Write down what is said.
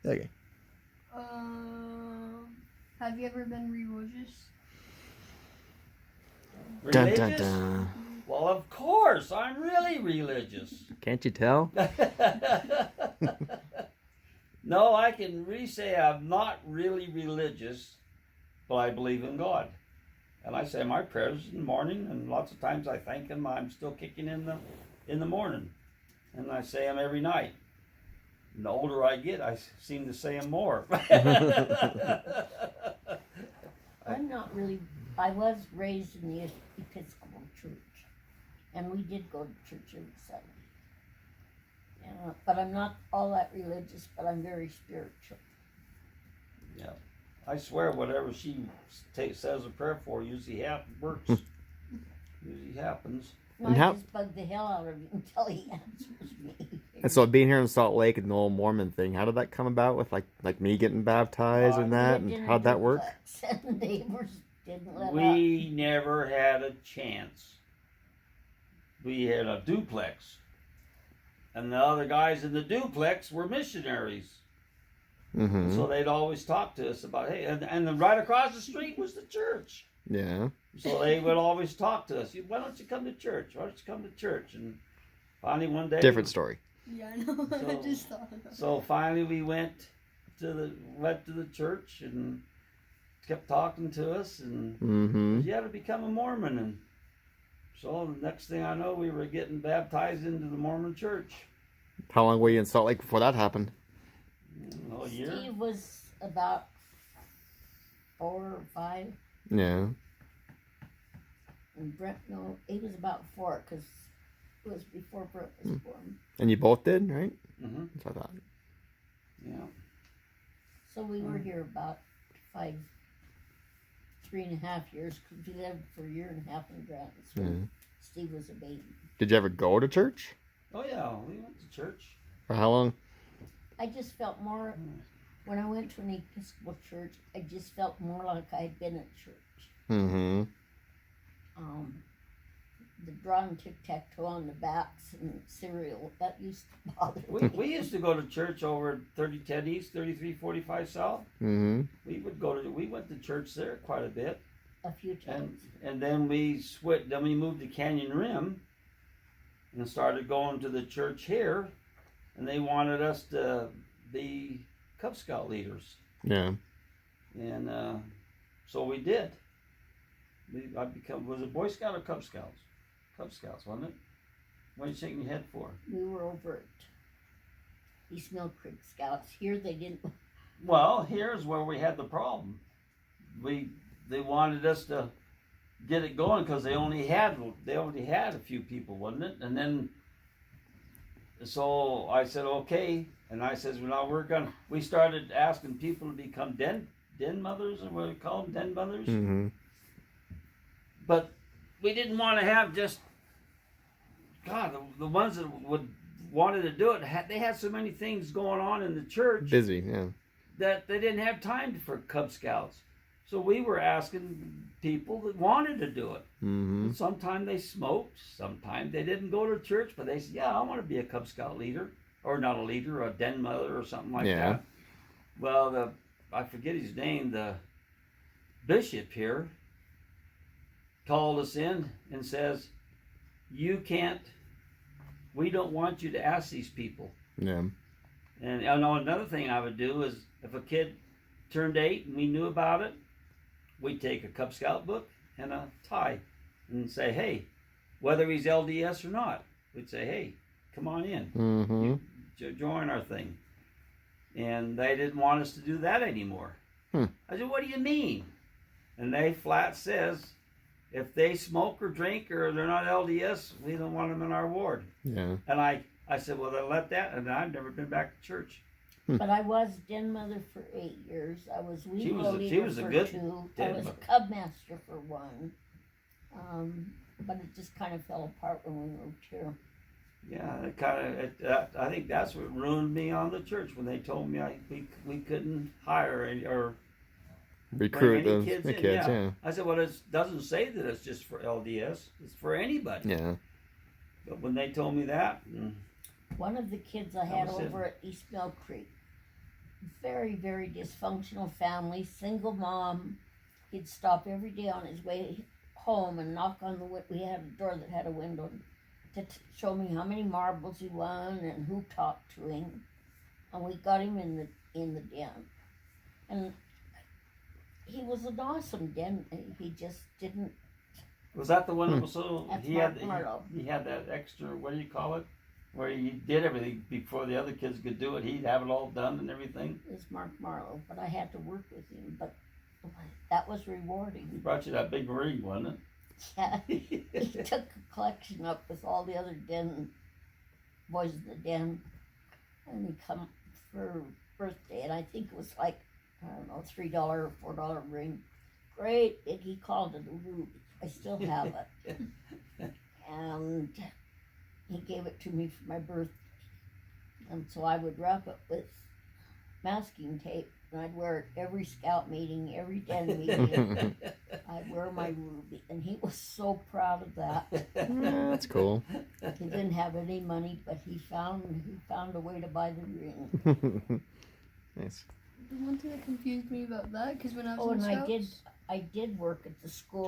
Okay. Have you ever been religious? Dun Religious? dun dun. Well, of course, I'm really religious. Can't you tell? No, I can really say I'm not really religious, but I believe in God. And I say my prayers in the morning, and lots of times I thank Him. I'm still kicking in the morning, and I say them every night. And the older I get, I seem to say them more. I'm not really. I was raised in the Episcopal Church, and we did go to church every Sunday. But I'm not all that religious, but I'm very spiritual. Yeah, I swear whatever she says a prayer for usually works. Usually happens. No, And I how- just bug the hell out of him until he answers me. And so being here in Salt Lake and the whole Mormon thing, how did that come about with like me getting baptized and that? We lived And in how'd a that work? duplex, and the neighbors didn't let up. We never had a chance. We had a duplex. And the other guys in the duplex were missionaries. Mm-hmm. So they'd always talk to us about, hey, and then right across the street was the church. Yeah. So they would always talk to us. Why don't you come to church? Why don't you come to church? And finally one day. Different story. Yeah, I know. I So- just thought about it. So finally we went to the church and kept talking to us, and Mm-hmm. you had to become a Mormon. And so the next thing I know, we were getting baptized into the Mormon church. How long were you in Salt Lake before that happened? A year. Steve was about 4 or 5, Yeah. and Brent, no, he was about 4, because it was before Brent was born. And you both did, right? Mm-hmm. That's what I thought. Yeah. So we were here about 3.5 years, because we lived for a year and a half in Grants when Yeah. Steve was a baby. Did you ever go to church? Oh yeah, we went to church. For how long? I just felt more, when I went to an Episcopal church, I just felt more like I'd been at church. Mm-hmm. The drawing tic-tac-toe on the backs and cereal, that used to bother We me. used to go to church over at 3010 East, 3345 South. Mm-hmm. We went to church there quite a bit. A few times. And then we moved to Canyon Rim and started going to the church here, and they wanted us to be Cub Scout leaders, Yeah. and so we did. Was it Boy Scout or Cub Scouts? Cub Scouts, wasn't it? What are you shaking your head for? We were over at East Mill Creek Scouts. Here they didn't. Well, here's where we had the problem. They wanted us to get it going because they only had a few people, wasn't it? And then so I said okay, and I says we started asking people to become den mothers, or what do you call them, den mothers? Mm-hmm. But we didn't want to have just the ones that wanted to do it. They had so many things going on in the church Busy, yeah. that they didn't have time for Cub Scouts. So we were asking people that wanted to do it. Mm-hmm. Sometimes they smoked, sometimes they didn't go to church, but they said, yeah, I want to be a Cub Scout leader, or not a leader, a den mother or something like Yeah. that. Well, I forget his name, the bishop here called us in and says, we don't want you to ask these people. Yeah. And I know another thing I would do is if a kid turned 8 and we knew about it, we'd take a Cub Scout book and a tie and say, hey, whether he's LDS or not, we'd say, hey, come on in, Mm-hmm. join our thing. And they didn't want us to do that anymore. Hmm. I said, what do you mean? And they flat says, if they smoke or drink or they're not LDS, we don't want them in our ward. Yeah. And I said, well, then let that, and I've never been back to church. But I was den mother for 8 years. I was She Weebo was leader a for good 2. I den was mother. Cub master for 1. But it just kind of fell apart when we moved here. Yeah, it kind of. I think that's what ruined me on the church when they told me we couldn't hire any, or Recruit bring any the kids in. kids, yeah. I said, well, it doesn't say that it's just for LDS. It's for anybody. Yeah. But when they told me that, One of the kids I That had was it. over at East Mill Creek, very, very dysfunctional family, single mom. He'd stop every day on his way home and knock on the we had a door that had a window to show me how many marbles he won and who talked to him. And we got him in the den. And he was an awesome den. He just didn't. Was that the one that was so That's he Mark had Marlowe. he had that extra, what do you call it, where he did everything before the other kids could do it. He'd have it all done and everything. Is Mark Marlowe, but I had to work with him. But that was rewarding. He brought you that big ring, wasn't Yeah, he it? took a collection up with all the other boys in the den, and he come for birthday, and I think it was like, I don't know, $3 or $4 ring. Great big, he called it a ruby. I still have it. And he gave it to me for my birthday. And so I would wrap it with masking tape, and I'd wear it every scout meeting, every den meeting. I'd wear my ruby, and he was so proud of that. Yeah, that's cool. He didn't have any money, but he found a way to buy the ring. Nice. The one thing that confused me about that, because when I was Oh, in and Scouts, I did work at the school.